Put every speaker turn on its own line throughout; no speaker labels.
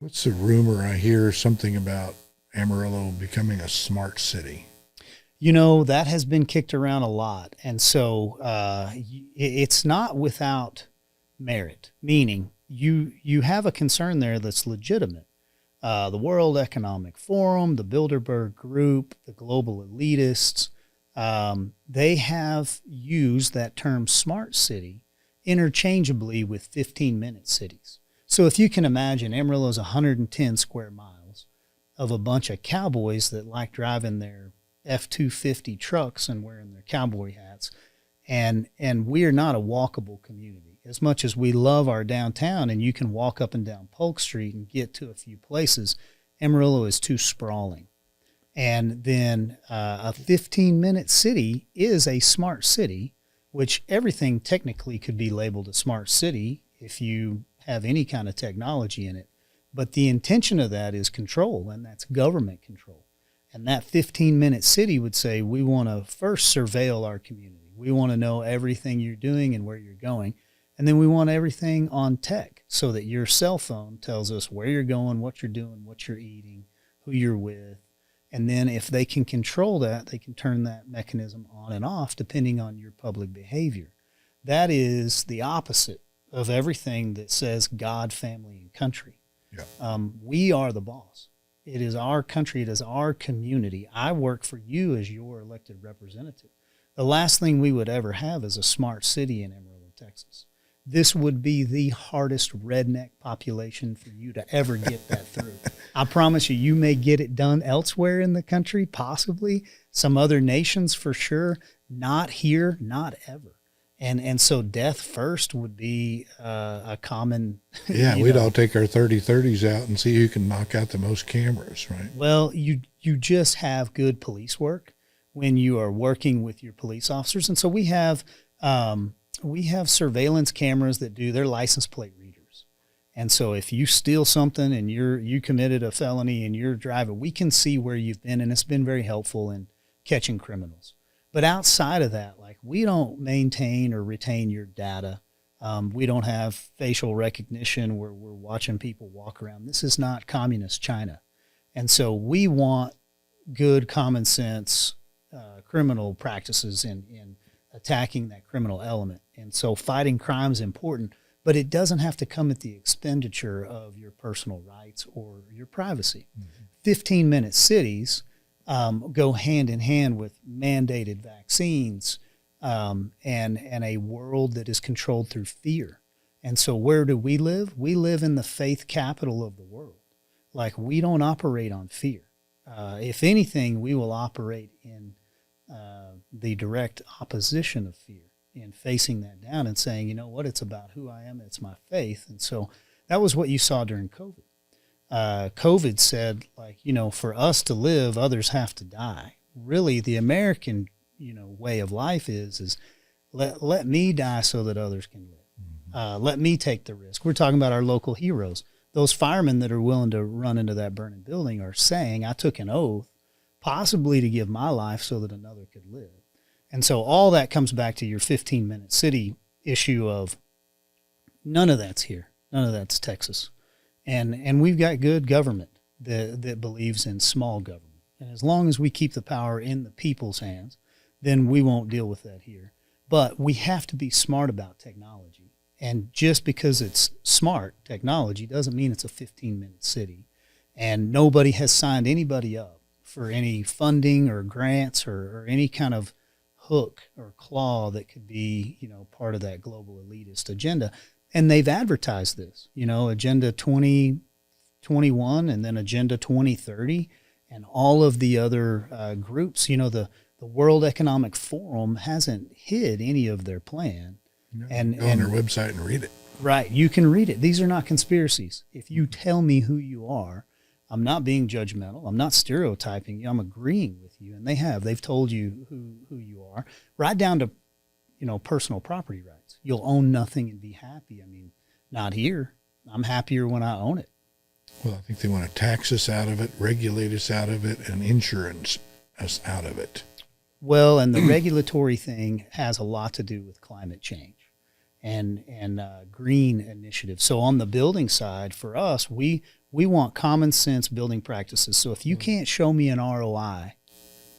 What's the rumor I hear something about Amarillo becoming a smart city?
That has been kicked around a lot. And so it's not without merit, meaning you have a concern there that's legitimate. The World Economic Forum, the Bilderberg Group, the global elitists, they have used that term smart city interchangeably with 15-minute cities. So if you can imagine, Amarillo is 110 square miles of a bunch of cowboys that like driving their F-250 trucks and wearing their cowboy hats. And we are not a walkable community. As much as we love our downtown and you can walk up and down Polk Street and get to a few places, Amarillo is too sprawling. And then a 15-minute city is a smart city, which everything technically could be labeled a smart city if you have any kind of technology in it. But the intention of that is control, and that's government control. And that 15-minute city would say, we want to first surveil our community. We want to know everything you're doing and where you're going. And then we want everything on tech so that your cell phone tells us where you're going, what you're doing, what you're eating, who you're with. And then if they can control that, they can turn that mechanism on and off depending on your public behavior. That is the opposite of everything that says God, family, and country.
Yeah.
We are the boss. It is our country. It is our community. I work for you as your elected representative. The last thing we would ever have is a smart city in Amarillo, Texas. This would be the hardest redneck population for you to ever get that through. I promise you, you may get it done elsewhere in the country, possibly some other nations for sure. Not here, not ever. And so death first would be a common.
Yeah, we'd all take our 30-30s out and see who can knock out the most cameras, right?
Well, you just have good police work when you are working with your police officers, and so we have surveillance cameras that do their license plate readers. And so if you steal something and you committed a felony and you're driving, we can see where you've been, and it's been very helpful in catching criminals. But outside of that, like, we don't maintain or retain your data. We don't have facial recognition where we're watching people walk around. This is not communist China. And so we want good common sense criminal practices in attacking that criminal element. And so fighting crime is important, but it doesn't have to come at the expenditure of your personal rights or your privacy. Mm-hmm. 15-minute cities go hand in hand with mandated vaccines and a world that is controlled through fear. And so where do we live? We live in the faith capital of the world. Like, we don't operate on fear. If anything, we will operate in the direct opposition of fear, in facing that down and saying, you know what, it's about who I am, it's my faith. And so that was what you saw during COVID. COVID said, like, for us to live, others have to die. Really, the American, way of life is let me die so that others can live. Mm-hmm. Let me take the risk. We're talking about our local heroes. Those firemen that are willing to run into that burning building are saying, I took an oath, possibly to give my life so that another could live. And so all that comes back to your 15-minute city issue of none of that's here. None of that's Texas. And we've got good government that believes in small government. And as long as we keep the power in the people's hands, then we won't deal with that here. But we have to be smart about technology. And just because it's smart technology doesn't mean it's a 15-minute city. And nobody has signed anybody up for any funding or grants or any kind of hook or claw that could be, part of that global elitist agenda. And they've advertised this, Agenda 2021 and then Agenda 2030 and all of the other groups. The World Economic Forum hasn't hid any of their plan.
No, go on their website and read it.
Right. You can read it. These are not conspiracies. If you tell me who you are, I'm not being judgmental. I'm not stereotyping you. I'm agreeing with you. And they've told you who you are, right down to, personal property rights. You'll own nothing and be happy. I mean, not here. I'm happier when I own it.
Well, I think they want to tax us out of it, regulate us out of it, and insurance us out of it.
Well, and the regulatory thing has a lot to do with climate change and green initiatives. So on the building side, for us, we We want common sense building practices. So if you can't show me an ROI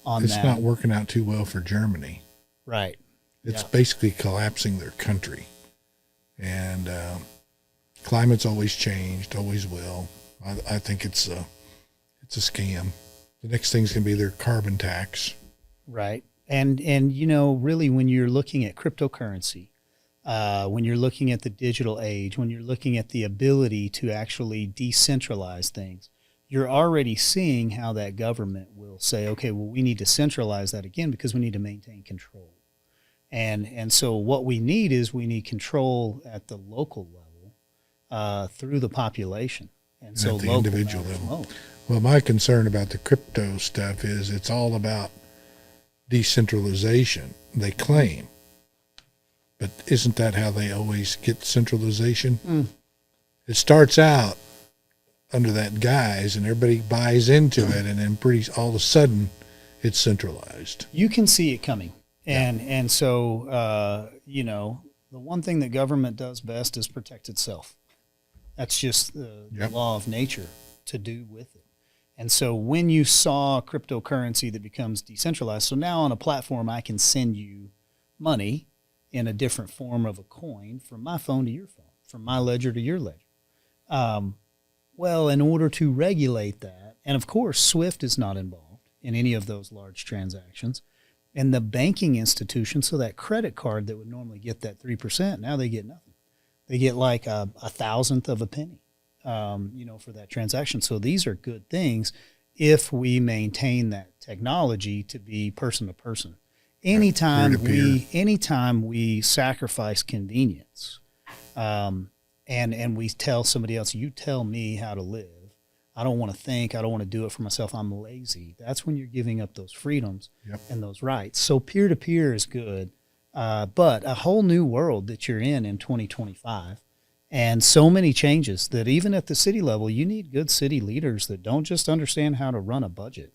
on
It's
that,
not working out too well for Germany.
right?
It's
Yeah.
basically collapsing their country. And climate's always changed, always will. I think it's a scam. The next thing's going to be their carbon tax.
Right. And you know, really, when you're looking at cryptocurrency, when you're looking at the digital age, when you're looking at the ability to actually decentralize things, you're already seeing how that government will say, okay, well, we need to centralize that again because we need to maintain control. And so what we need is we need control at the local level through the population. And so
at the
local
individual
matters
level.
most.
Well, my concern about the crypto stuff is it's all about decentralization, they claim. But isn't that how they always get centralization? It starts out under that guise and everybody buys into it, and then all of a sudden it's centralized.
You can see it coming. And so, you know, the one thing that government does best is protect itself. That's just the law of nature to do with it. And so when you saw cryptocurrency that becomes decentralized, so now on a platform I can send you money in a different form of a coin from my phone to your phone, from my ledger to your ledger. Well, in order to regulate that, and of course SWIFT is not involved in any of those large transactions, and the banking institution, so that credit card that would normally get that 3%, now they get nothing. They get like a thousandth of a penny, you know, for that transaction. So these are good things if we maintain that technology to be person to person. Anytime we sacrifice convenience, and we tell somebody else, you tell me how to live. I don't want to think. I don't want to do it for myself. I'm lazy. That's when you're giving up those freedoms and those rights. So peer-to-peer is good, but a whole new world that you're in 2025, and so many changes that even at the city level, you need good city leaders that don't just understand how to run a budget,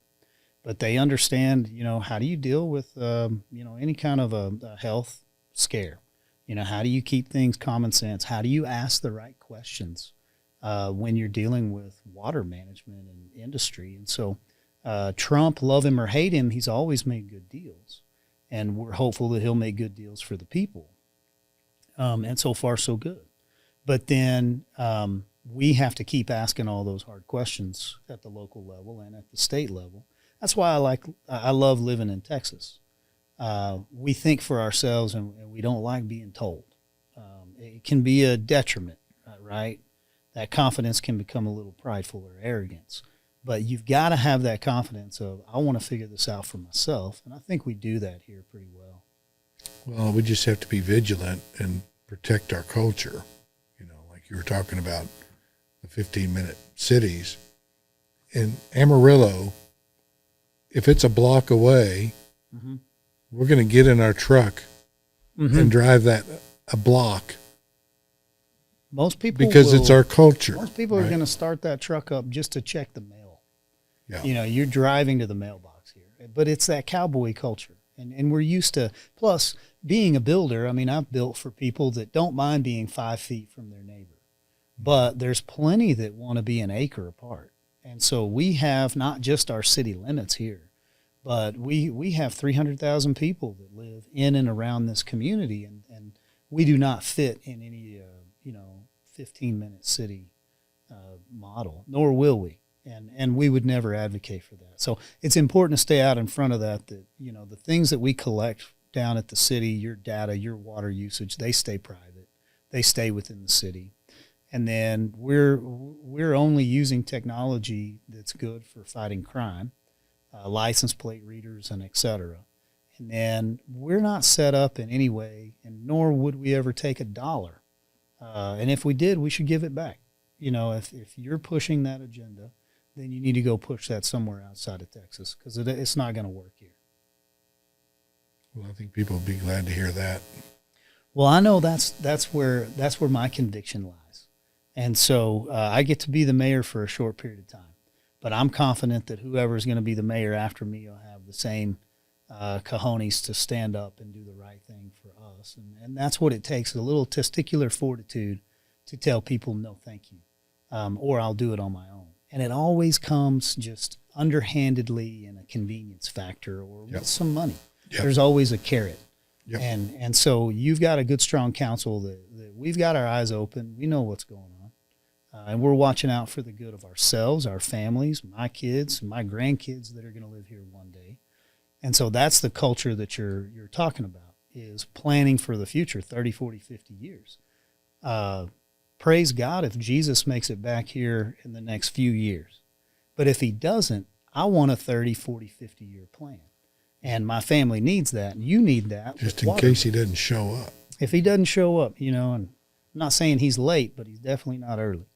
but they understand, you know, how do you deal with, you know, any kind of a health scare? You know, how do you keep things common sense? How do you ask the right questions when you're dealing with water management and industry? And so Trump, love him or hate him, he's always made good deals. And we're hopeful that he'll make good deals for the people. And so far, so good. But then we have to keep asking all those hard questions at the local level and at the state level. That's why I love living in Texas. We think for ourselves, and we don't like being told. It can be a detriment, right? That confidence can become a little prideful or arrogance. But you've got to have that confidence of, I want to figure this out for myself. And I think we do that here pretty well.
Well, we just have to be vigilant and protect our culture. You know, like you were talking about the 15-minute cities. In Amarillo, if it's a block away, we're going to get in our truck and drive that a block.
Most people
because it's our culture.
Most people are going to start that truck up just to check the mail.
Yeah.
You know, you're driving to the mailbox here, but it's that cowboy culture. And we're used to, plus being a builder, I mean, I've built for people that don't mind being 5 feet from their neighbor, but there's plenty that want to be an acre apart. And so we have not just our city limits here, but we have 300,000 people that live in and around this community, and we do not fit in any, 15-minute city model, nor will we. And we would never advocate for that. So it's important to stay out in front of that, you know, the things that we collect down at the city, your data, your water usage, they stay private. They stay within the city. And then we're only using technology that's good for fighting crime, license plate readers, and et cetera. And then we're not set up in any way, and nor would we ever take $1. And if we did, we should give it back. You know, if you're pushing that agenda, then you need to go push that somewhere outside of Texas, because it's not going to work here.
Well, I think people will be glad to hear that.
Well, I know that's where my conviction lies. And so I get to be the mayor for a short period of time. But I'm confident that whoever is going to be the mayor after me will have the same cojones to stand up and do the right thing for us. And that's what it takes, a little testicular fortitude to tell people no thank you. or I'll do it on my own. And it always comes just underhandedly in a convenience factor or with some money.
Yep.
There's always a carrot.
Yep.
And so you've got a good, strong council that we've got our eyes open. We know what's going on. And we're watching out for the good of ourselves, our families, my kids, my grandkids that are going to live here one day. And so that's the culture that you're talking about, is planning for the future, 30, 40, 50 years. Praise God if Jesus makes it back here in the next few years. But if he doesn't, I want a 30, 40, 50-year plan. And my family needs that, and you need that.
Just in case he doesn't show up.
If he doesn't show up, and I'm not saying he's late, but he's definitely not early.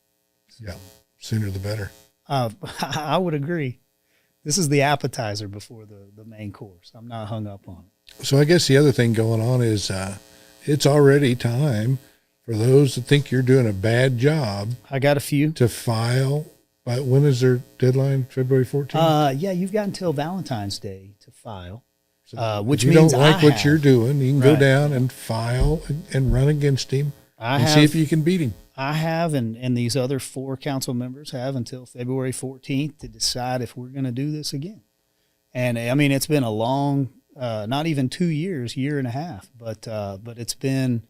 So,
yeah, sooner the better.
I would agree. This is the appetizer before the main course. I'm not hung up on it.
So I guess the other thing going on is it's already time for those that think you're doing a bad job.
I got a few.
To file. By when is their deadline? February 14th?
Yeah, you've got until Valentine's Day to file.
So
Which
if you
means
don't like what you're
doing,
doing, you can go down and file and run against him see if you can beat him.
I have, and these other 4 council members have until February 14th to decide if we're going to do this again. And I mean, it's been a long, not even 2 years, year and a half, but it's been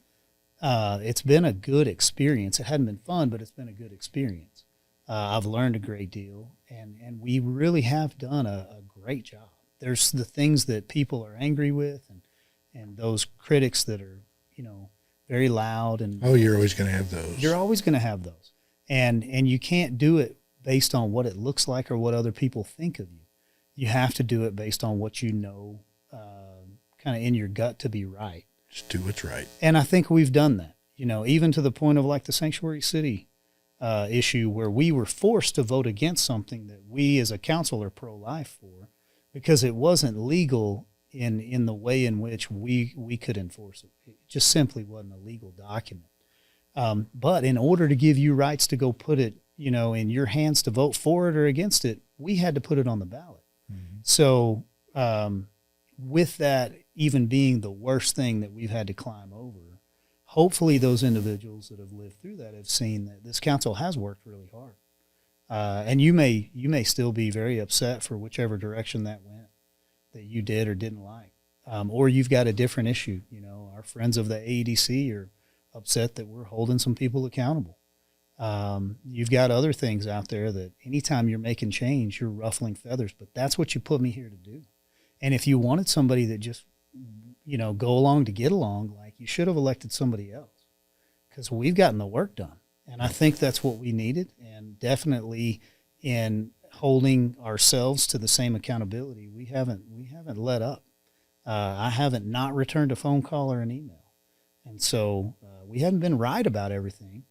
a good experience. It hadn't been fun, but it's been a good experience. I've learned a great deal, and we really have done a great job. There's the things that people are angry with, and those critics that are, very loud. And
you're always going to have those.
You're always going to have those. And you can't do it based on what it looks like or what other people think of you. You have to do it based on what you know, kind of in your gut to be right.
Just do what's right.
And I think we've done that, even to the point of like the Sanctuary City issue, where we were forced to vote against something that we as a council are pro-life for, because it wasn't legal in the way in which we could enforce it. It just simply wasn't a legal document. But in order to give you rights to go put it, in your hands to vote for it or against it, we had to put it on the ballot. Mm-hmm. So with that even being the worst thing that we've had to climb over, hopefully those individuals that have lived through that have seen that this council has worked really hard. And you may still be very upset for whichever direction that went, that you did or didn't like. Or you've got a different issue. Our friends of the AEDC are upset that we're holding some people accountable. You've got other things out there that anytime you're making change, you're ruffling feathers, but that's what you put me here to do. And if you wanted somebody that just, go along to get along, like, you should have elected somebody else, because we've gotten the work done. And I think that's what we needed. And definitely in holding ourselves to the same accountability, we haven't let up. I haven't not returned a phone call or an email. And so we haven't been right about everything,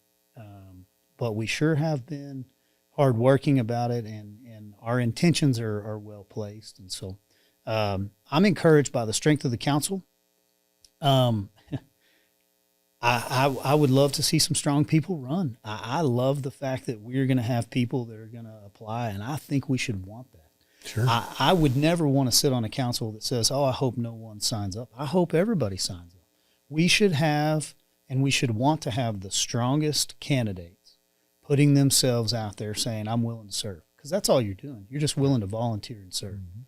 but we sure have been hardworking about it, and our intentions are well placed. And so I'm encouraged by the strength of the council. I would love to see some strong people run. I love the fact that we're going to have people that are going to apply, and I think we should want that.
Sure.
I would never want to sit on a council that says, I hope no one signs up. I hope everybody signs up. We should have, and we should want to have, the strongest candidates putting themselves out there saying, I'm willing to serve. Because that's all you're doing. You're just willing to volunteer and serve. Mm-hmm.